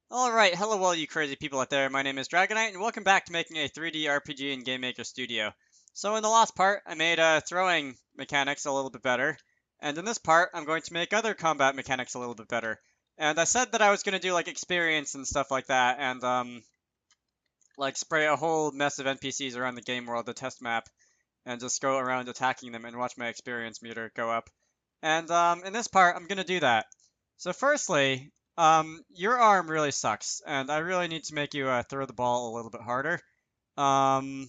Alright, hello all you crazy people out there, my name is Dragonite, and welcome back to making a 3D RPG in Game Maker Studio. So in the last part, I made throwing mechanics a little bit better, and in this part, I'm going to make other combat mechanics a little bit better. And I said that I was going to do like experience and stuff like that, and like spray a whole mess of NPCs around the game world, the test map, and just go around attacking them and watch my experience meter go up. And in this part, I'm going to do that. So firstly, your arm really sucks, and I really need to make you throw the ball a little bit harder. Um,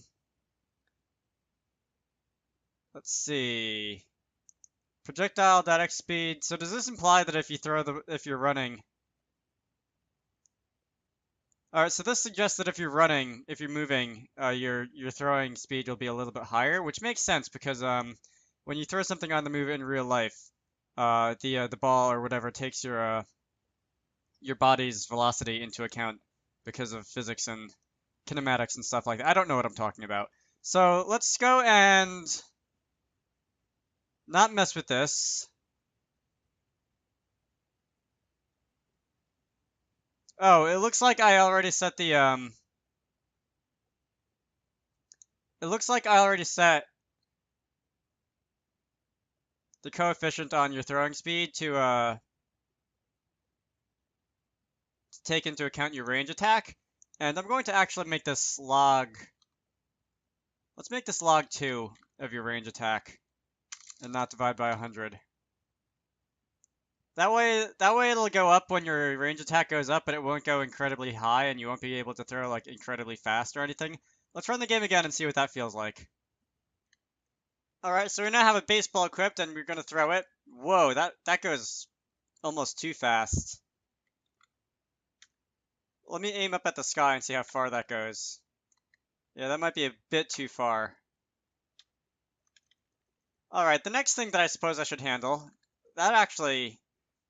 let's see. Projectile direct speed. So does this imply that if you're running? All right. So this suggests that if you're moving, your throwing speed will be a little bit higher, which makes sense because when you throw something on the move in real life, the ball or whatever takes your body's velocity into account because of physics and kinematics and stuff like that. I don't know what I'm talking about. So let's go and not mess with this. Oh, it looks like I already set it looks like I already set the coefficient on your throwing speed to take into account your range attack. And I'm going to actually make this log. Let's make this log 2 of your range attack and not divide by 100. That way it'll go up when your range attack goes up, but it won't go incredibly high, and you won't be able to throw like incredibly fast or anything. Let's run the game again and see what that feels like. All right, so we now have a baseball equipped, and we're gonna throw it. Whoa, that goes almost too fast. Let me aim up at the sky and see how far that goes. Yeah, that might be a bit too far. All right, the next thing that I suppose I should handle, that actually,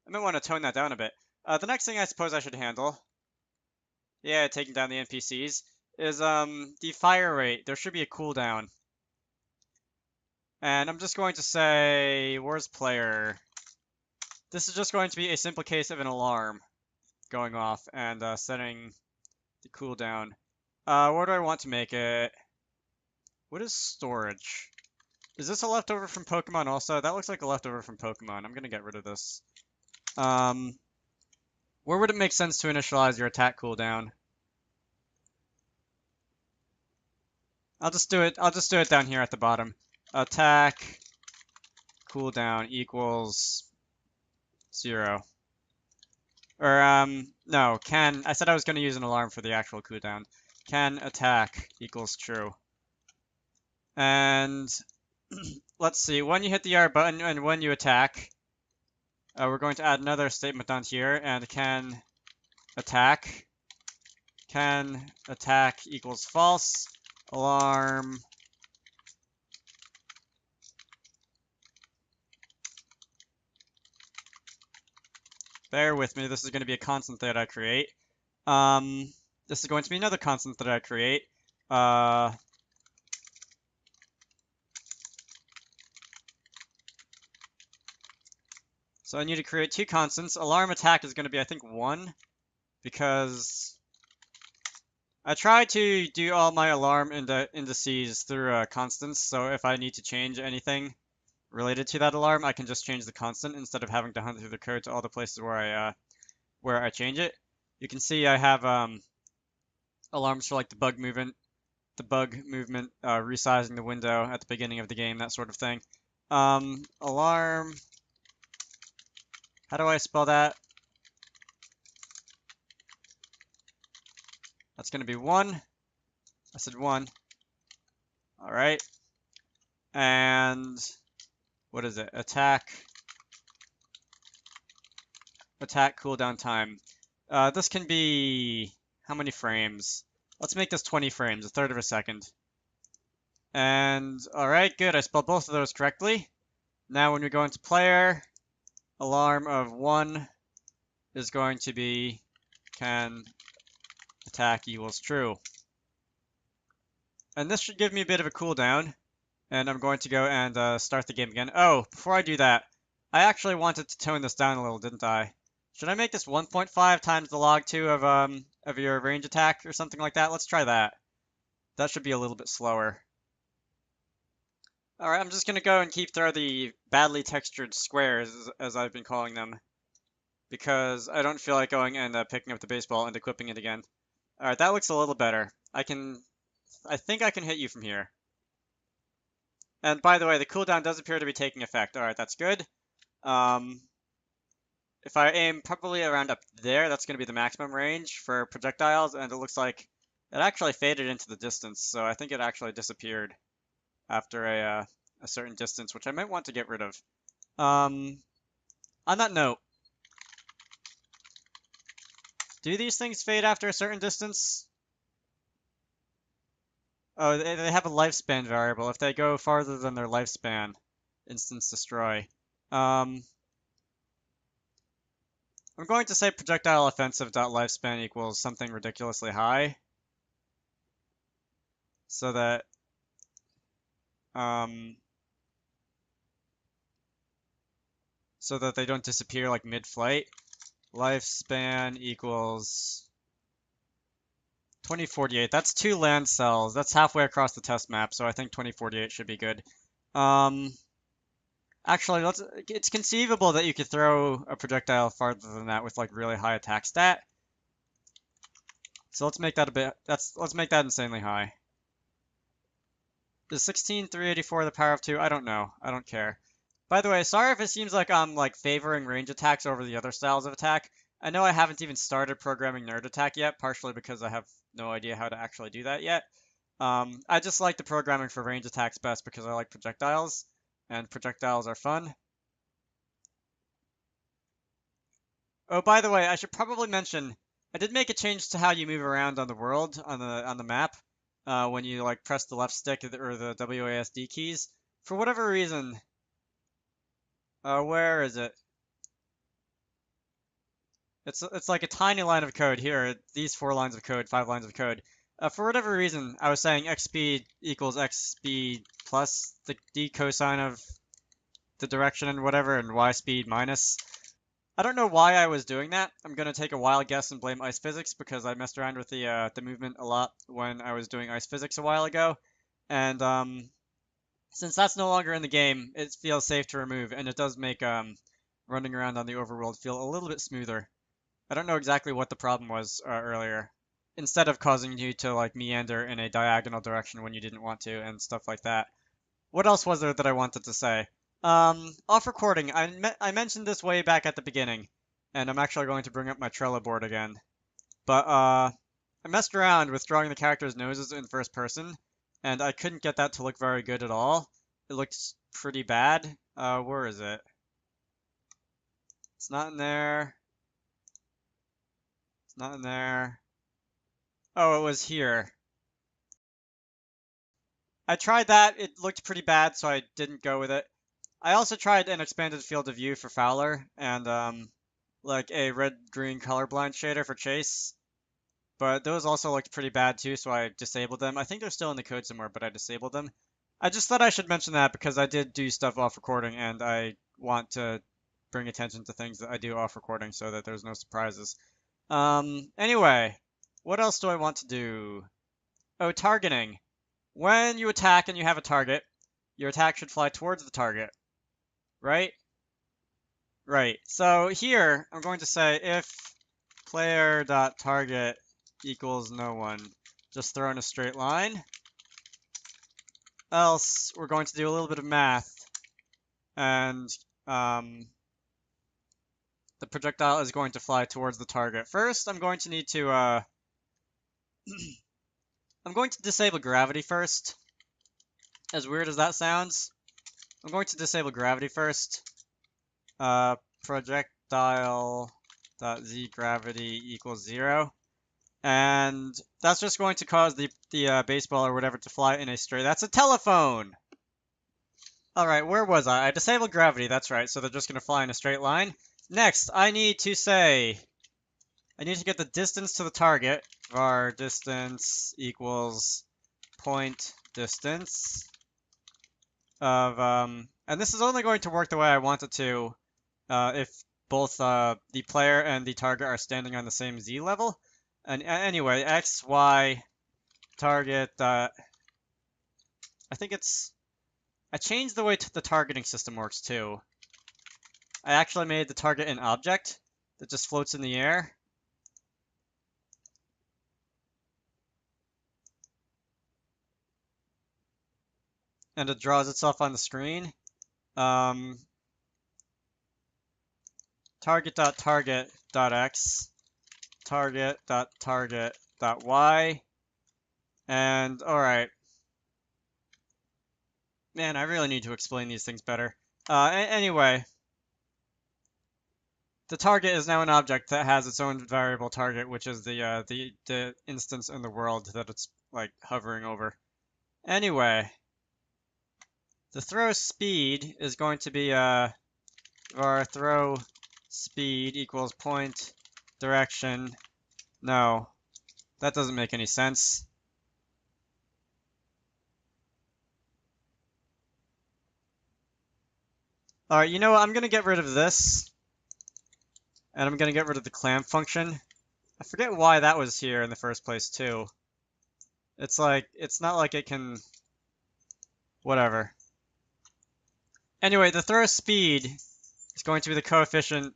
I might want to tone that down a bit. The next thing I suppose I should handle, yeah, taking down the NPCs, is the fire rate. There should be a cooldown. And I'm just going to say, where's player? This is just going to be a simple case of an alarm going off and setting the cooldown. Where do I want to make it? What is storage? Is this a leftover from Pokemon also? That looks like a leftover from Pokemon. I'm gonna get rid of this. Where would it make sense to initialize your attack cooldown? I'll just do it down here at the bottom. Attack cooldown equals 0. Or no, I said I was gonna use an alarm for the actual cooldown. Can attack equals true. And let's see, when you hit the R button and when you attack, we're going to add another statement down here, and can attack equals false, alarm bear with me, this is going to be a constant that I create. This is going to be another constant that I create. So I need to create 2 constants. Alarm attack is going to be, I think, 1, because I try to do all my alarm indices through constants, so if I need to change anything related to that alarm, I can just change the constant instead of having to hunt through the code to all the places where I change it. You can see I have alarms for like the bug movement, resizing the window at the beginning of the game, that sort of thing. Alarm. How do I spell that? That's going to be 1. I said 1. All right. And what is it? Attack cooldown time. This can be how many frames? Let's make this 20 frames, a third of a second. And all right, good. I spelled both of those correctly. Now when we go into player, alarm of 1 is going to be can attack equals true. And this should give me a bit of a cooldown. And I'm going to go and start the game again. Oh, before I do that, I actually wanted to tone this down a little, didn't I? Should I make this 1.5 times the log 2 of your range attack or something like that? Let's try that. That should be a little bit slower. Alright, I'm just gonna go and keep throw the badly textured squares, as I've been calling them, because I don't feel like going and picking up the baseball and equipping it again. Alright, that looks a little better. I think I can hit you from here. And by the way, the cooldown does appear to be taking effect. Alright, that's good. If I aim probably around up there, that's going to be the maximum range for projectiles, and it looks like it actually faded into the distance, so I think it actually disappeared after a certain distance, which I might want to get rid of. On that note, do these things fade after a certain distance? Oh, they have a lifespan variable. If they go farther than their lifespan, instance destroy. I'm going to say projectile offensive dot lifespan equals something ridiculously high, so that they don't disappear like mid-flight. Lifespan equals 2048. That's 2 land cells. That's halfway across the test map, so I think 2048 should be good. Actually, it's conceivable that you could throw a projectile farther than that with like really high attack stat. So let's make that a bit, let's make that insanely high. Is 16,384 the power of 2? I don't know. I don't care. By the way, sorry if it seems like I'm like favoring range attacks over the other styles of attack. I know I haven't even started programming nerd attack yet, partially because I have no idea how to actually do that yet. I just like the programming for range attacks best because I like projectiles, and projectiles are fun. Oh, by the way, I should probably mention I did make a change to how you move around on the world on the map when you like press the left stick or the WASD keys. For whatever reason, where is it? It's like a tiny line of code here. These 4 lines of code, 5 lines of code. For whatever reason, I was saying x speed equals x speed plus the d cosine of the direction and whatever, and y speed minus. I don't know why I was doing that. I'm gonna take a wild guess and blame ice physics because I messed around with the movement a lot when I was doing ice physics a while ago, and since that's no longer in the game, it feels safe to remove, and it does make running around on the overworld feel a little bit smoother. I don't know exactly what the problem was earlier. Instead of causing you to like meander in a diagonal direction when you didn't want to and stuff like that. What else was there that I wanted to say? Off recording, I mentioned this way back at the beginning, and I'm actually going to bring up my Trello board again. But I messed around with drawing the characters' noses in first person, and I couldn't get that to look very good at all. It looked pretty bad. Where is it? It's not in there. It's not in there. Oh, it was here. I tried that. It looked pretty bad, so I didn't go with it. I also tried an expanded field of view for Fowler and like a red-green colorblind shader for Chase. But those also looked pretty bad too, so I disabled them. I think they're still in the code somewhere, but I disabled them. I just thought I should mention that because I did do stuff off recording, and I want to bring attention to things that I do off recording so that there's no surprises. Anyway, what else do I want to do? Oh, targeting. When you attack and you have a target, your attack should fly towards the target, right? Right. So here, I'm going to say if player.target equals no one, just throw in a straight line. Else, we're going to do a little bit of math, and the projectile is going to fly towards the target. First, I'm going to need to I'm going to disable gravity first. As weird as that sounds, I'm going to disable gravity first. Projectile.z gravity equals 0. And that's just going to cause the baseball or whatever to fly in a straight. That's a telephone! Alright, where was I? I disabled gravity, that's right, so they're just going to fly in a straight line. Next, I need to get the distance to the target. Var distance equals point distance of, and this is only going to work the way I want it to if both the player and the target are standing on the same Z level. And anyway, X, Y, target, I think I changed the way the targeting system works too. I actually made the target an object that just floats in the air. And it draws itself on the screen. Target.target.x, target.target.y, and alright. Man, I really need to explain these things better. Anyway, the target is now an object that has its own variable target, which is the instance in the world that it's like hovering over. Anyway, the throw speed is going to be var throw speed equals point direction. No, that doesn't make any sense. Alright, you know what? I'm going to get rid of this. And I'm going to get rid of the clamp function. I forget why that was here in the first place, too. It's not like it can... Whatever. Anyway, the throw speed is going to be the coefficient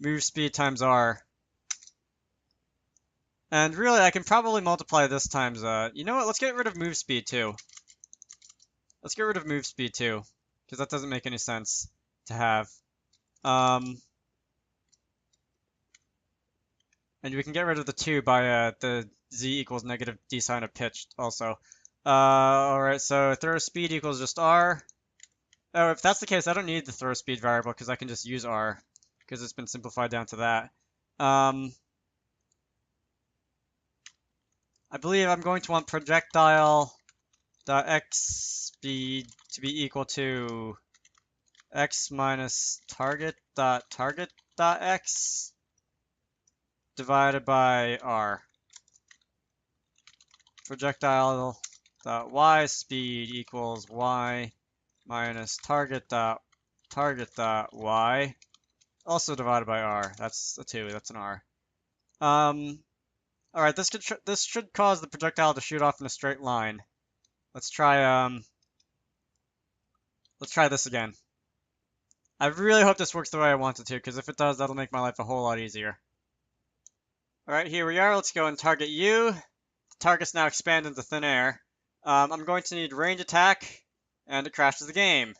move speed times r. And really, I can probably multiply this times... you know what? Let's get rid of move speed, too. Let's get rid of move speed, too. Because that doesn't make any sense to have. And we can get rid of the 2 by the z equals negative d sine of pitch also. Alright, so throw speed equals just r. Oh, if that's the case, I don't need the throw speed variable because I can just use r because it's been simplified down to that. I believe I'm going to want projectile.x speed to be equal to x minus target.target.x divided by r. Projectile.y speed equals y minus target.target.y, also divided by r. That's a 2. That's an r. Alright, this should cause the projectile to shoot off in a straight line. Let's try this again. I really hope this works the way I want it to, because if it does, that'll make my life a whole lot easier. Alright, here we are. Let's go and target you. The target's now expanded into thin air. I'm going to need range attack, and it crashes the game.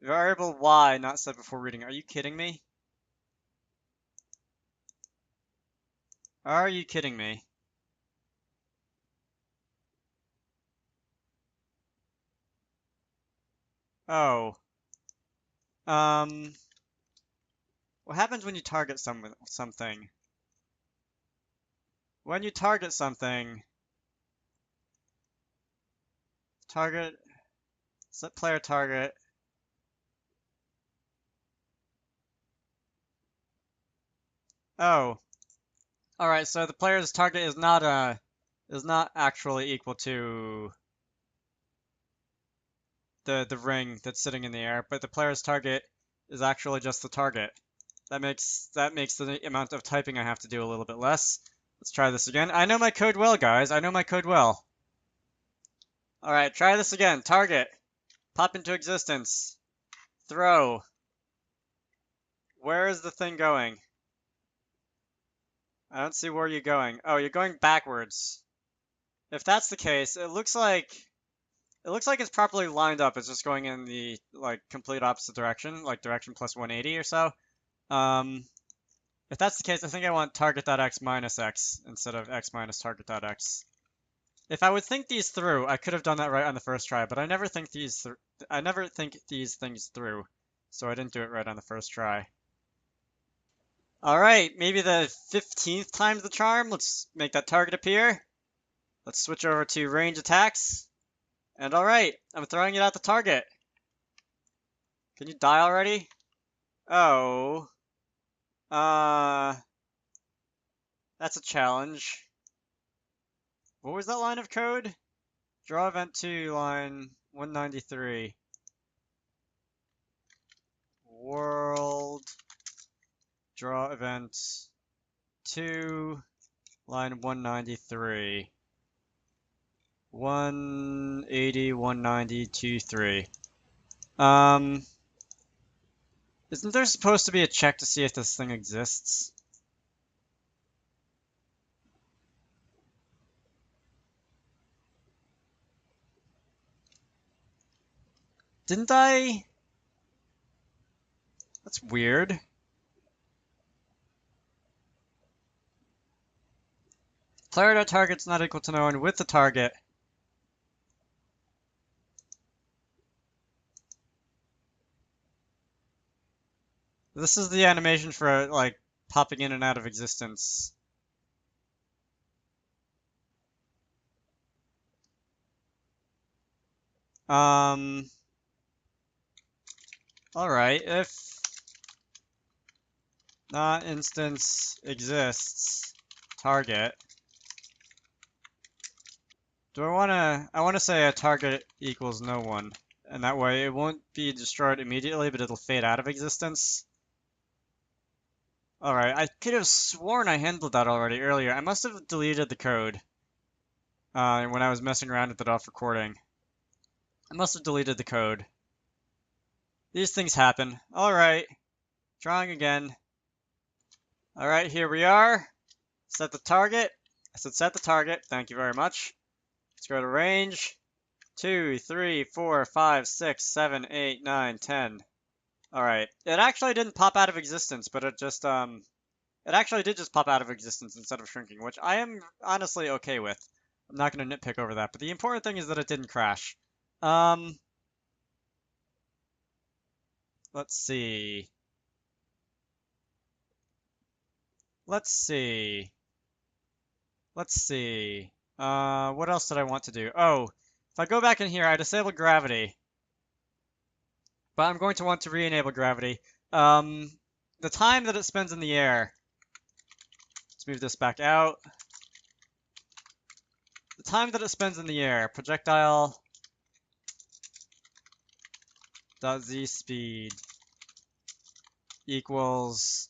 Variable y not set before reading. Are you kidding me? Are you kidding me? Oh. What happens when you target something? When you target something, target, set player target. Oh. Alright, so the player's target is not actually equal to the ring that's sitting in the air, but the player's target is actually just the target. That makes the amount of typing I have to do a little bit less. Let's try this again. I know my code well, guys. I know my code well. Alright, try this again. Target. Pop into existence. Throw. Where is the thing going? I don't see where you're going. Oh, you're going backwards. If that's the case, it looks like it's properly lined up. It's just going in the complete opposite direction, like direction plus 180 or so. If that's the case, I think I want target.x minus x instead of x minus target.x. If I would think these through, I could have done that right on the first try, but I never think these things through, so I didn't do it right on the first try. Alright, maybe the 15th time's the charm. Let's make that target appear. Let's switch over to range attacks. And alright, I'm throwing it at the target. Can you die already? Oh. That's a challenge. What was that line of code? Draw event 2, line 193. World draw event 2, line 193. 180, 190, 23. Isn't there supposed to be a check to see if this thing exists? Didn't I? That's weird. Player.target's not equal to no one with the target. This is the animation for, like, popping in and out of existence. Alright, if not instance exists, target. Do I wanna say a target equals no one, and that way it won't be destroyed immediately, but it'll fade out of existence. Alright, I could have sworn I handled that already earlier. I must have deleted the code when I was messing around with it off recording. I must have deleted the code. These things happen. Alright, drawing again. Alright, here we are. Set the target. I said set the target. Thank you very much. Let's go to range. 2, 3, 4, 5, 6, 7, 8, 9, 10. Alright. It actually didn't pop out of existence, but it just, it actually did just pop out of existence instead of shrinking, which I am honestly okay with. I'm not going to nitpick over that, but the important thing is that it didn't crash. Let's see. Let's see. Let's see. What else did I want to do? Oh, if I go back in here, I disabled gravity. But I'm going to want to re-enable gravity. The time that it spends in the air. Let's move this back out. The time that it spends in the air. Projectile dot z speed equals.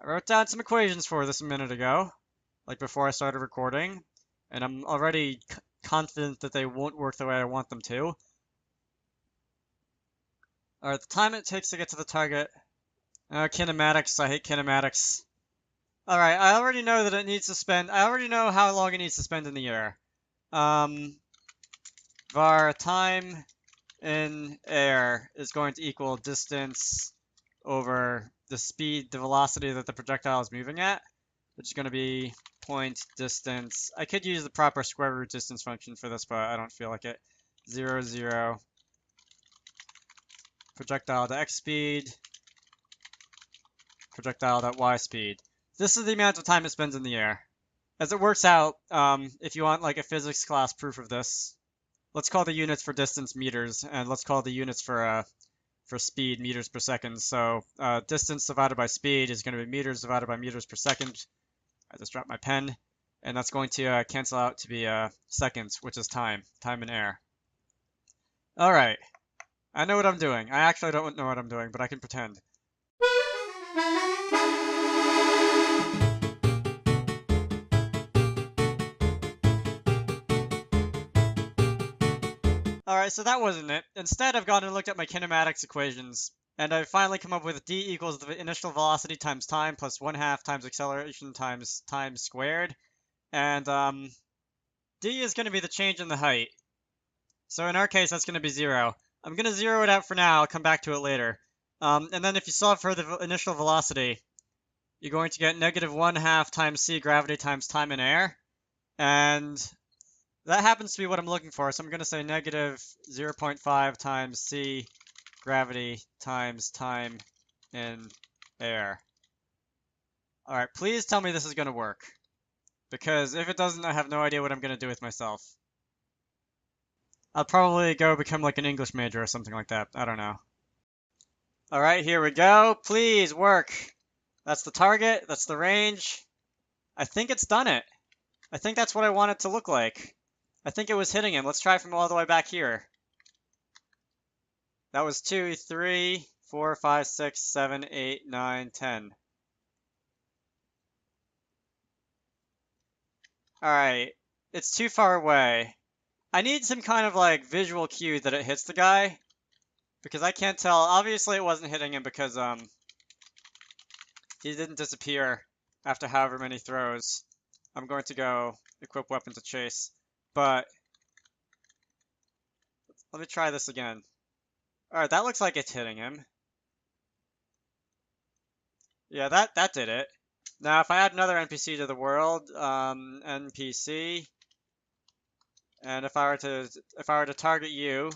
I wrote down some equations for this a minute ago, like before I started recording, and I'm already confident that they won't work the way I want them to. Alright, the time it takes to get to the target. Kinematics, I hate kinematics. Alright, I already know that it needs to spend, I already know how long it needs to spend in the air. Var time in air is going to equal distance over the speed, the velocity that the projectile is moving at, which is going to be point distance. I could use the proper square root distance function for this, but I don't feel like it. 0, 0. Projectile to x speed, projectile to y speed. This is the amount of time it spends in the air. As it works out, if you want like a physics class proof of this, let's call the units for distance meters, and let's call the units for speed meters per second. So distance divided by speed is going to be meters divided by meters per second. I just dropped my pen, and that's going to cancel out to be seconds, which is time in air. All right. I know what I'm doing. I actually don't know what I'm doing, but I can pretend. Alright, so that wasn't it. Instead, I've gone and looked at my kinematics equations, and I've finally come up with d equals the initial velocity times time plus 1/2 times acceleration times time squared. And d is going to be the change in the height. So in our case, that's going to be 0. I'm going to zero it out for now. I'll come back to it later. And then if you solve for the initial velocity, you're going to get negative 1/2 times c gravity times time in air. And that happens to be what I'm looking for. So I'm going to say negative 0.5 times c gravity times time in air. All right, please tell me this is going to work. Because if it doesn't, I have no idea what I'm going to do with myself. I'll probably go become like an English major or something like that. I don't know. All right, here we go. Please work. That's the target. That's the range. I think it's done it. I think that's what I want it to look like. I think it was hitting him. Let's try from all the way back here. That was 2, 3, 4, 5, 6, 7, 8, 9, 10. Alright, it's too far away. I need some kind of like visual cue that it hits the guy, because I can't tell. Obviously it wasn't hitting him because he didn't disappear after however many throws. I'm going to go equip weapon to chase, but let me try this again. Alright, that looks like it's hitting him. Yeah, that did it. Now, if I add another NPC to the world, NPC, and if I were to target you,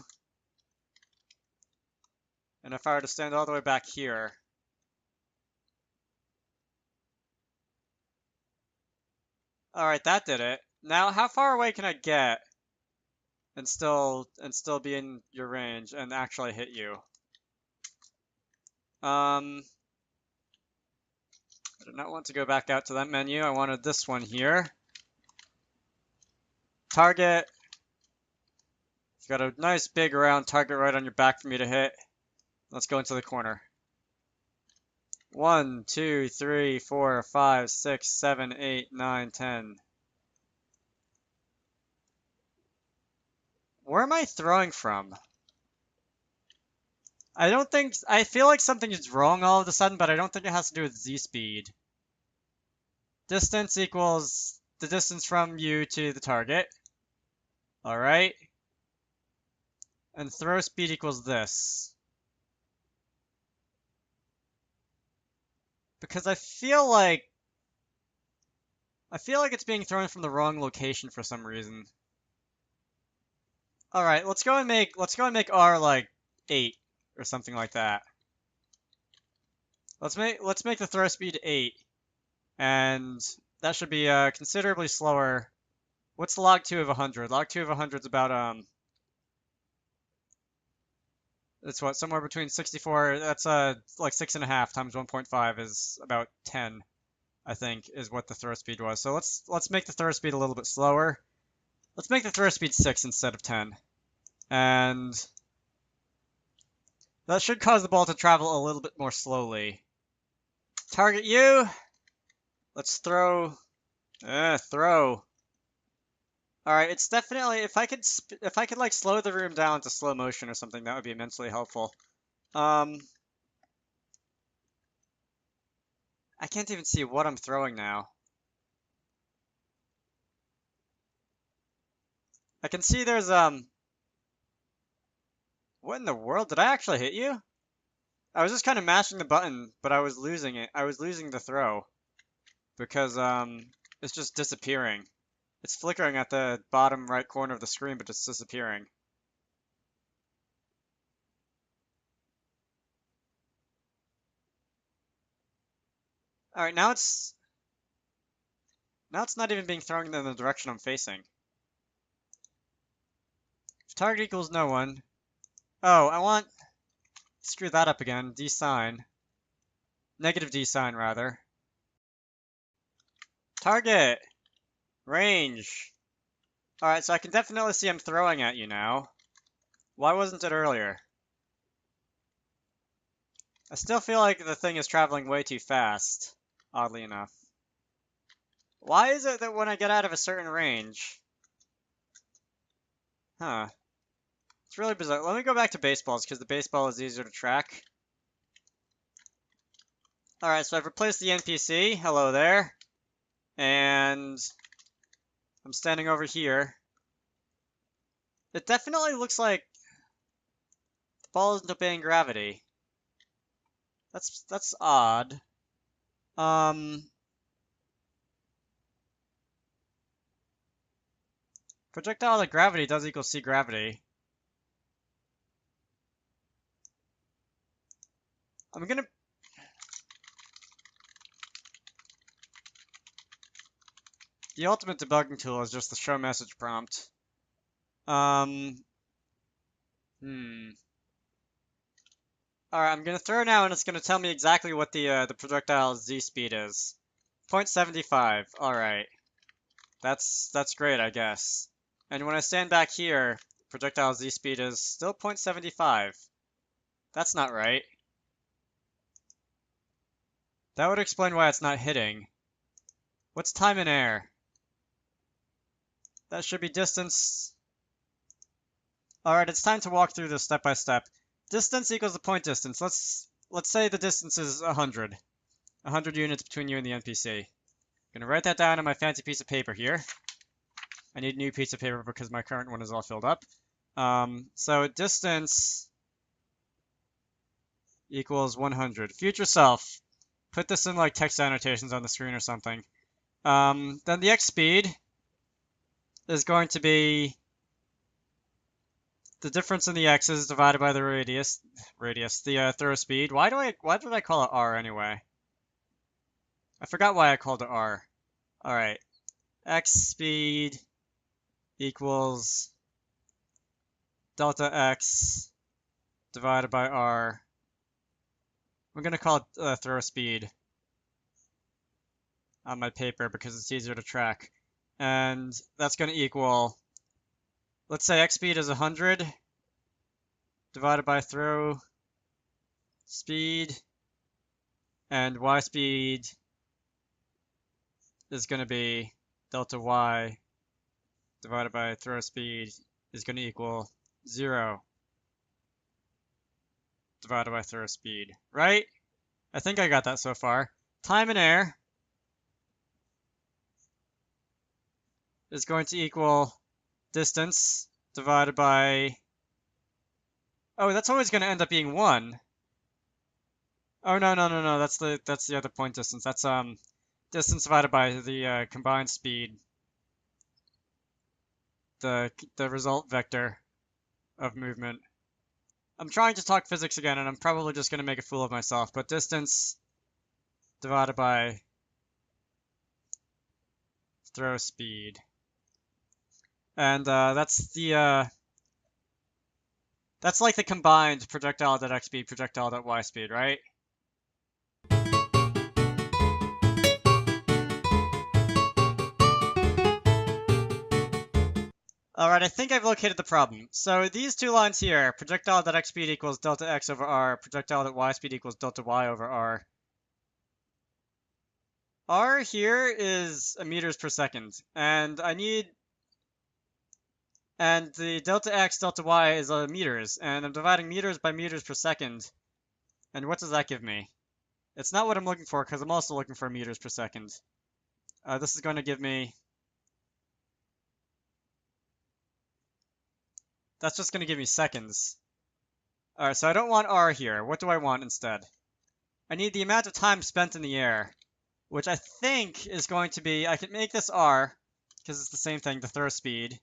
and if I were to stand all the way back here, all right, that did it. Now, how far away can I get and still be in your range and actually hit you? I do not want to go back out to that menu. I wanted this one here. Target. You've got a nice big round target right on your back for me to hit. Let's go into the corner. 1, 2, 3, 4, 5, 6, 7, 8, 9, 10. Where am I throwing from? I feel like something is wrong all of a sudden, but I don't think it has to do with Z speed. Distance equals the distance from you to the target. All right. And throw speed equals this. Because I feel like it's being thrown from the wrong location for some reason. All right, let's go and make R like 8 or something like that. Let's make the throw speed 8, and that should be considerably slower. What's log 2 of 100? Log 2 of 100 is about it's what, somewhere between 64. That's like 6.5 times 1.5 is about 10, I think, is what the throw speed was. So let's make the throw speed a little bit slower. Let's make the throw speed 6 instead of 10. And that should cause the ball to travel a little bit more slowly. Target you. Let's throw. Throw. All right, it's definitely, if I could like slow the room down to slow motion or something, that would be immensely helpful. I can't even see what I'm throwing now. I can see there's what in the world? Did I actually hit you? I was just kind of mashing the button, but I was losing it. I was losing the throw because it's just disappearing. It's flickering at the bottom right corner of the screen, but it's disappearing. All right, now it's not even being thrown in the direction I'm facing. If target equals no one. Oh, I want screw that up again. D sign. Negative D sign rather. Target. Range. All right, so I can definitely see I'm throwing at you now. Why wasn't it earlier? I still feel like the thing is traveling way too fast, oddly enough. Why is it that when I get out of a certain range? Huh. It's really bizarre. Let me go back to baseballs, because the baseball is easier to track. Alright, so I've replaced the NPC. Hello there. And I'm standing over here. It definitely looks like the ball isn't obeying gravity. That's odd. Projectile like gravity does equal C gravity. I'm gonna... The ultimate debugging tool is just the show message prompt. Alright, I'm gonna throw now and it's gonna tell me exactly what the projectile's Z speed is. 0.75. Alright. That's great, I guess. And when I stand back here, projectile Z speed is still 0.75. That's not right. That would explain why it's not hitting. What's time in air? That should be distance. All right, it's time to walk through this step by step. Distance equals the point distance. Let's say the distance is 100. 100 units between you and the NPC. I'm gonna write that down on my fancy piece of paper here. I need a new piece of paper because my current one is all filled up. So distance equals 100. Future self. Put this in like text annotations on the screen or something. Then the x speed is going to be the difference in the x's divided by the radius, the throw speed. Why did I call it r anyway? I forgot why I called it r. All right, x speed equals delta x divided by r. I'm gonna call it throw speed on my paper because it's easier to track. And that's going to equal, let's say x speed is 100 divided by throw speed, and y speed is going to be delta y divided by throw speed is going to equal 0 divided by throw speed, right? I think I got that so far. Time in air is going to equal distance divided by, oh, that's always going to end up being 1. Oh, no, that's the other point distance. That's distance divided by the combined speed, the result vector of movement. I'm trying to talk physics again, and I'm probably just going to make a fool of myself, but distance divided by throw speed. And that's like the combined projectile.x speed, projectile.y speed, right? Alright, I think I've located the problem. So these two lines here, projectile.x speed equals delta x over r, projectile.y speed equals delta y over r. R here is meters per second, and the delta x, delta y is meters, and I'm dividing meters by meters per second. And what does that give me? It's not what I'm looking for, because I'm also looking for meters per second. This is going to give me... That's just going to give me seconds. Alright, so I don't want r here. What do I want instead? I need the amount of time spent in the air, which I think is going to be... I can make this r, because it's the same thing, the throw speed.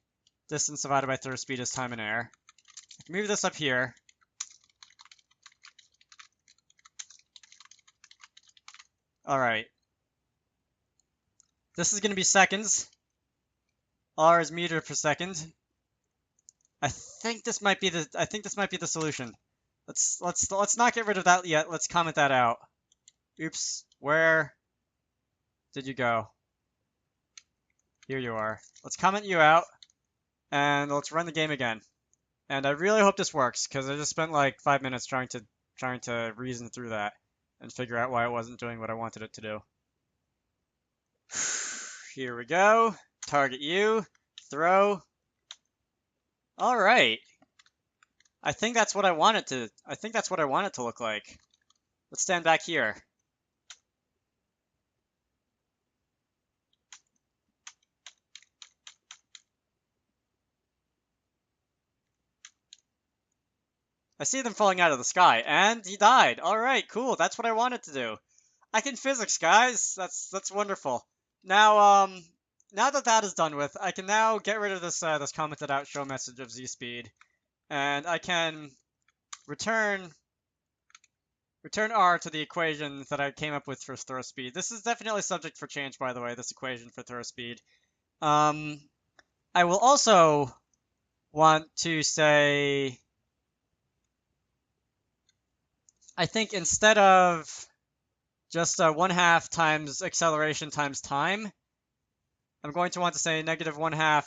Distance divided by throw speed is time in air. I can move this up here. Alright. This is going to be seconds. R is meter per second. I think this might be the solution. Let's not get rid of that yet. Let's comment that out. Oops. Where did you go? Here you are. Let's comment you out. And let's run the game again. And I really hope this works, because I just spent like 5 minutes trying to reason through that and figure out why it wasn't doing what I wanted it to do. Here we go. Target you. Throw. All right. I think that's what I want it to look like. Let's stand back here. I see them falling out of the sky, and he died. All right, cool. That's what I wanted to do. I can physics, guys. That's wonderful. Now, now that is done with, I can now get rid of this this commented out show message of z speed, and I can return r to the equation that I came up with for throw speed. This is definitely subject for change, by the way. This equation for throw speed. I will also want to say, I think instead of just 1/2 times acceleration times time, I'm going to want to say negative 1/2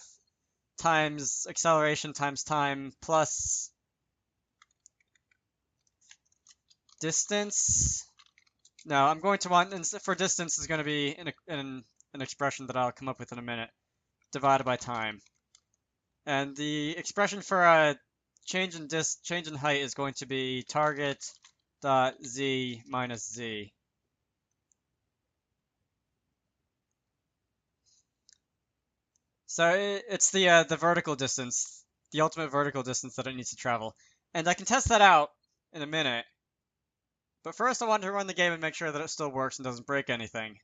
times acceleration times time plus distance. No, I'm going to want, for distance is going to be an expression that I'll come up with in a minute. divided by time. And the expression for a change in height is going to be target dot z minus z. So it's the vertical distance, the ultimate vertical distance that it needs to travel. And I can test that out in a minute. But first I want to run the game and make sure that it still works and doesn't break anything.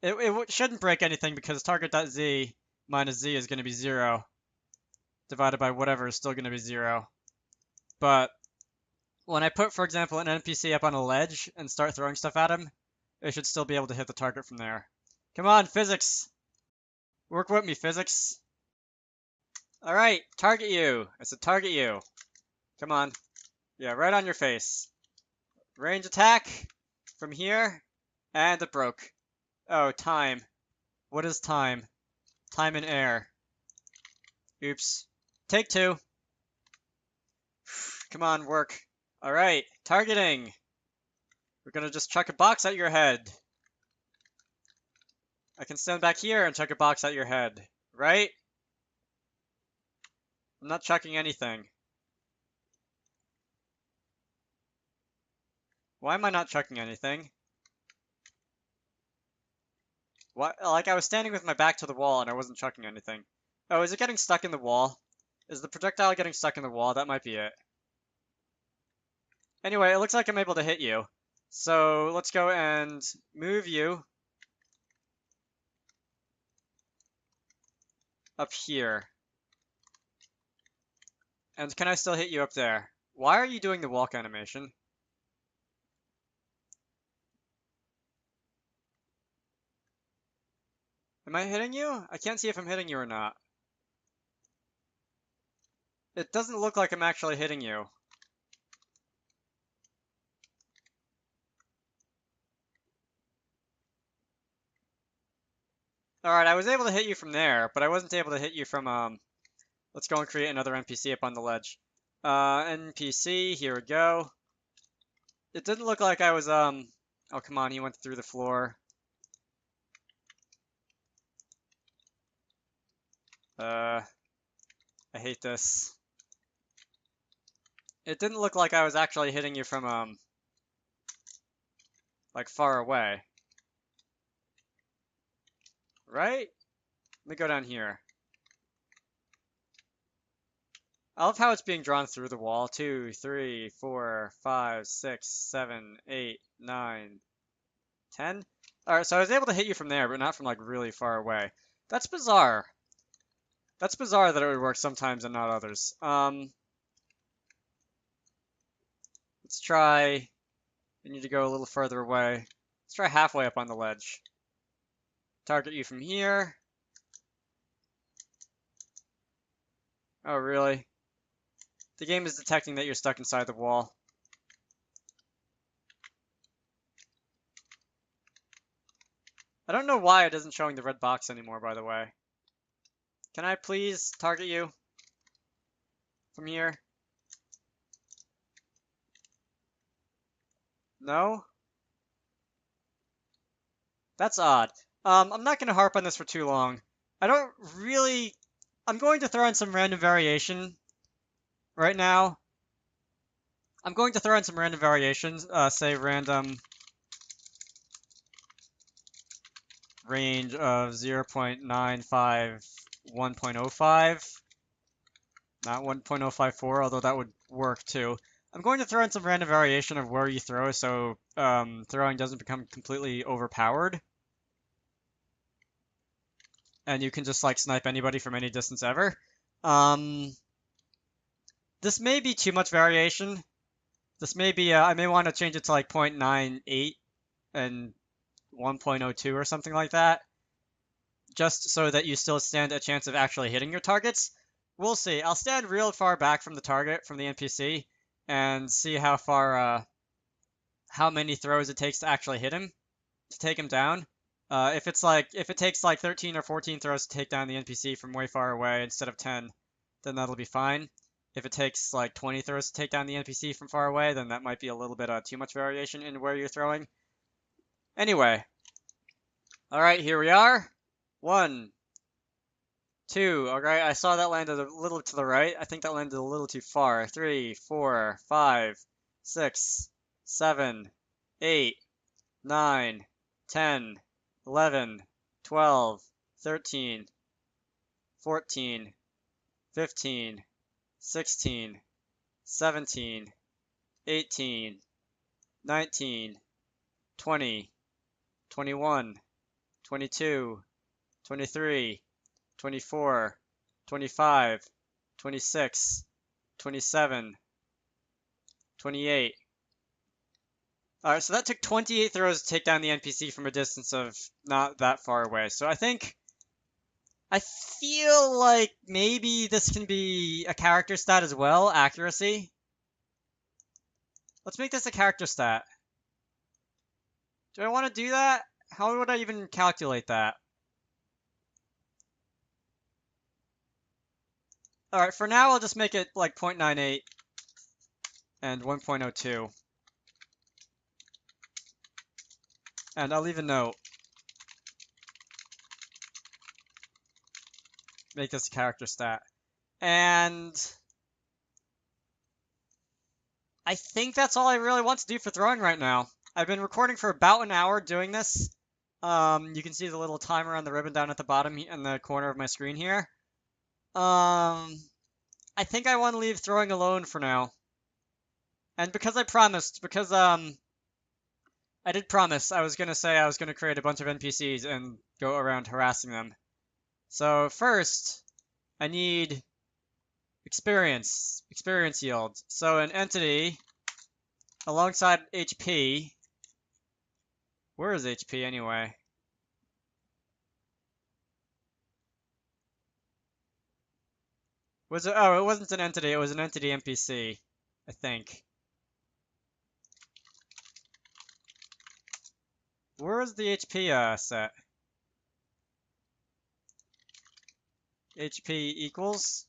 It shouldn't break anything because target.z minus z is going to be 0 divided by whatever is still going to be 0. But when I put, for example, an NPC up on a ledge and start throwing stuff at him, it should still be able to hit the target from there. Come on, physics! Work with me, physics! Alright, target you! I said target you. Come on. Yeah, right on your face. Range attack from here, and it broke. Oh, time. What is time? Time in air. Oops. Take 2. Come on, work. Alright, targeting. We're gonna just chuck a box at your head. I can stand back here and chuck a box at your head, right? I'm not chucking anything. Why am I not chucking anything? What? Like, I was standing with my back to the wall and I wasn't chucking anything. Oh, is it getting stuck in the wall? Is the projectile getting stuck in the wall? That might be it. Anyway, it looks like I'm able to hit you. So let's go and move you up here. And can I still hit you up there? Why are you doing the walk animation? Am I hitting you? I can't see if I'm hitting you or not. It doesn't look like I'm actually hitting you. Alright, I was able to hit you from there, but I wasn't able to hit you from, let's go and create another NPC up on the ledge. NPC, here we go. It didn't look like I was, oh, come on, he went through the floor. I hate this. It didn't look like I was actually hitting you from, like, far away. Right? Let me go down here. I love how it's being drawn through the wall. 2, 3, 4, 5, 6, 7, 8, 9, 10. Alright, so I was able to hit you from there, but not from, like, really far away. That's bizarre. That's bizarre that it would work sometimes and not others. Let's try... We need to go a little further away. Let's try halfway up on the ledge. Target you from here. Oh, really? The game is detecting that you're stuck inside the wall. I don't know why it isn't showing the red box anymore, by the way. Can I please target you from here? No? That's odd. I'm not going to harp on this for too long. I don't really... I'm going to throw in some random variation right now. I'm going to throw in some random variations, say random range of 0.95, 1.05, not 1.054, although that would work too. I'm going to throw in some random variation of where you throw so throwing doesn't become completely overpowered. And you can just like snipe anybody from any distance ever. This may be too much variation. This may be, I may want to change it to like 0.98 and 1.02 or something like that. Just so that you still stand a chance of actually hitting your targets. We'll see. I'll stand real far back from the target, from the NPC, and see how far, how many throws it takes to actually hit him, to take him down. If it takes like 13 or 14 throws to take down the NPC from way far away instead of 10, then that'll be fine. If it takes like 20 throws to take down the NPC from far away, then that might be a little bit too much variation in where you're throwing. Anyway. Alright, here we are. 1, 2. Alright, I saw that landed a little to the right. I think that landed a little too far. 3, 4, 5, 6, 7, 8, 9, 10, 11, 12, 13, 14, 15, 16, 17, 18, 19, 20, 21, 22, 23, 24, 25, 26, 27, 28. Alright, so that took 28 throws to take down the NPC from a distance of not that far away. So I feel like maybe this can be a character stat as well, accuracy. Let's make this a character stat. Do I want to do that? How would I even calculate that? Alright, for now I'll just make it like 0.98 and 1.02. And I'll leave a note. Make this a character stat. And I think that's all I really want to do for throwing right now. I've been recording for about an hour doing this. You can see the little timer on the ribbon down at the bottom in the corner of my screen here. I think I want to leave throwing alone for now. And because I did promise I was going to say I was going to create a bunch of NPCs and go around harassing them. So first, I need experience yield. So an entity alongside HP. Where is HP anyway? Was it? Oh, it wasn't an entity. It was an entity NPC, I think. Where is the HP set? HP equals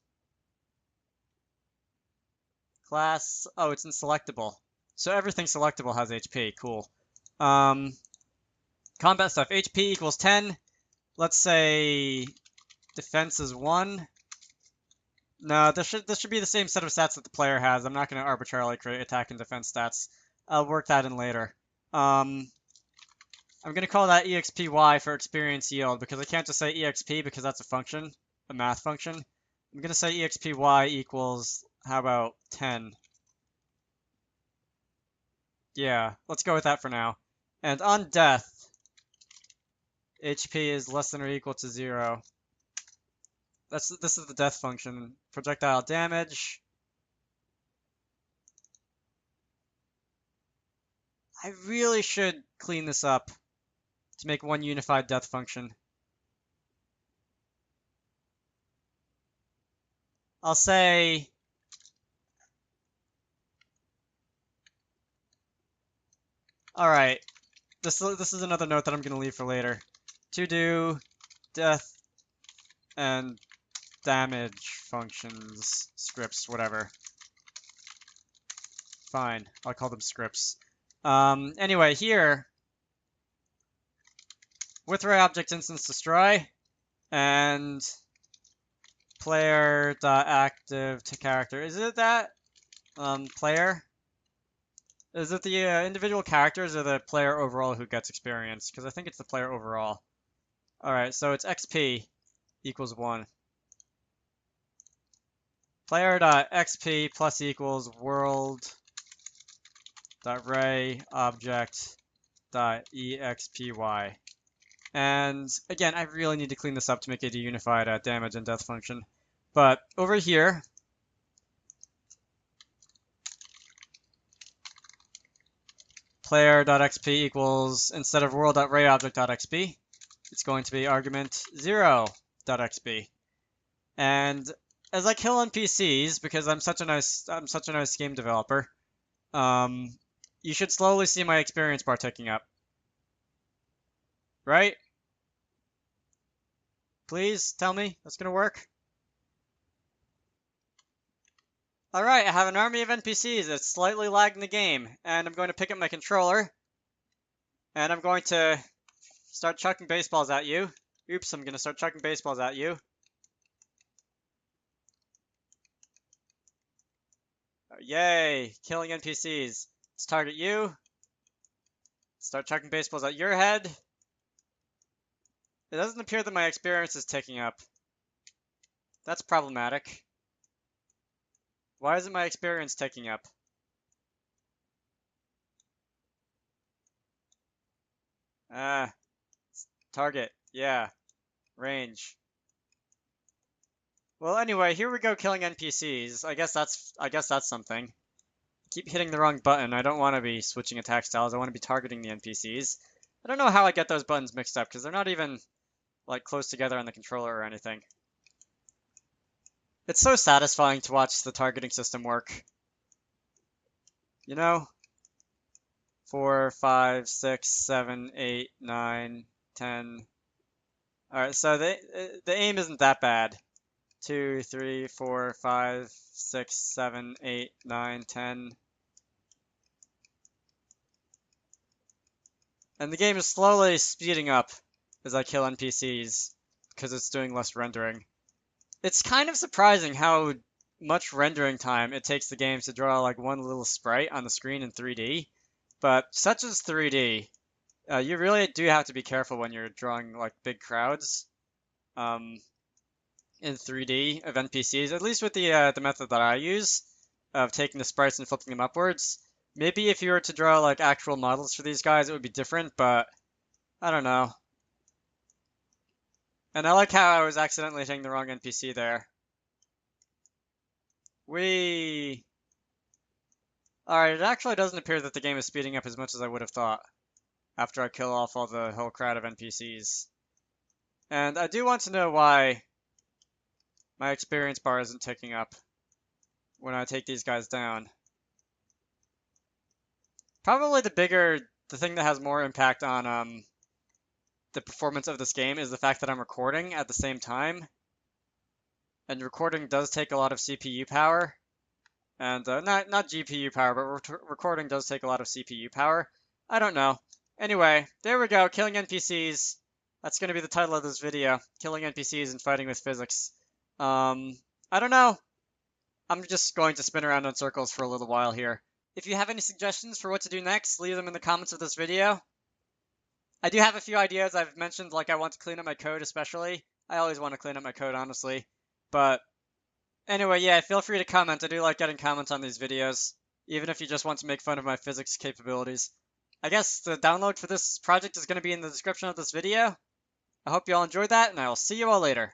class. Oh, it's in selectable. So everything selectable has HP. Cool. Combat stuff. HP equals 10. Let's say defense is 1. No, this should be the same set of stats that the player has. I'm not going to arbitrarily create attack and defense stats. I'll work that in later. I'm going to call that EXPY for experience yield because I can't just say EXP because that's a function, a math function. I'm going to say EXPY equals, how about 10? Yeah, let's go with that for now. And on death, HP is less than or equal to 0. This is the death function. Projectile damage. I really should clean this up to make one unified death function. I'll say all right. This is another note that I'm going to leave for later. To do death and damage functions, scripts, whatever. Fine, I'll call them scripts. Anyway, here, with ray object instance destroy, and player.active to character. Is it that player? Is it the individual characters or the player overall who gets experience? Because I think it's the player overall. All right, so it's XP equals 1. Player.xp plus equals world.ray object.expy. And again, I really need to clean this up to make it a unified damage and death function. But over here, player.xp equals, instead of world.rayObject.xp, it's going to be argument 0.xp. And as I kill NPCs, because I'm such a nice game developer, you should slowly see my experience bar ticking up. Right? Please tell me that's gonna work. Alright, I have an army of NPCs that's slightly lagging the game, and I'm going to pick up my controller, and I'm going to start chucking baseballs at you. Oops, I'm gonna start chucking baseballs at you. Yay! Killing NPCs. Let's target you. Start chucking baseballs at your head. It doesn't appear that my experience is ticking up. That's problematic. Why isn't my experience ticking up? Target. Yeah. Range. Well, anyway, here we go killing NPCs. I guess that's something. Keep hitting the wrong button. I don't want to be switching attack styles. I want to be targeting the NPCs. I don't know how I get those buttons mixed up because they're not even like close together on the controller or anything. It's so satisfying to watch the targeting system work. You know? 4, 5, 6, 7, 8, 9, 10. Alright, so the aim isn't that bad. 2, 3, 4, 5, 6, 7, 8, 9, 10. And the game is slowly speeding up as I kill NPCs because it's doing less rendering. It's kind of surprising how much rendering time it takes the game to draw like one little sprite on the screen in 3D. But such as 3D, you really do have to be careful when you're drawing like big crowds in 3D of NPCs, at least with the method that I use of taking the sprites and flipping them upwards. Maybe if you were to draw like actual models for these guys, it would be different, but I don't know. And I like how I was accidentally hitting the wrong NPC there. Whee! Alright, it actually doesn't appear that the game is speeding up as much as I would have thought after I kill off all the whole crowd of NPCs. And I do want to know why my experience bar isn't ticking up when I take these guys down. Probably the thing that has more impact on the performance of this game is the fact that I'm recording at the same time. And recording does take a lot of CPU power. And not GPU power, but recording does take a lot of CPU power. I don't know. Anyway, there we go, killing NPCs. That's going to be the title of this video, killing NPCs and fighting with physics. I don't know. I'm just going to spin around in circles for a little while here. If you have any suggestions for what to do next, leave them in the comments of this video. I do have a few ideas I've mentioned, like I want to clean up my code especially. I always want to clean up my code, honestly. But anyway, yeah, feel free to comment. I do like getting comments on these videos, even if you just want to make fun of my physics capabilities. I guess the download for this project is going to be in the description of this video. I hope you all enjoyed that, and I will see you all later.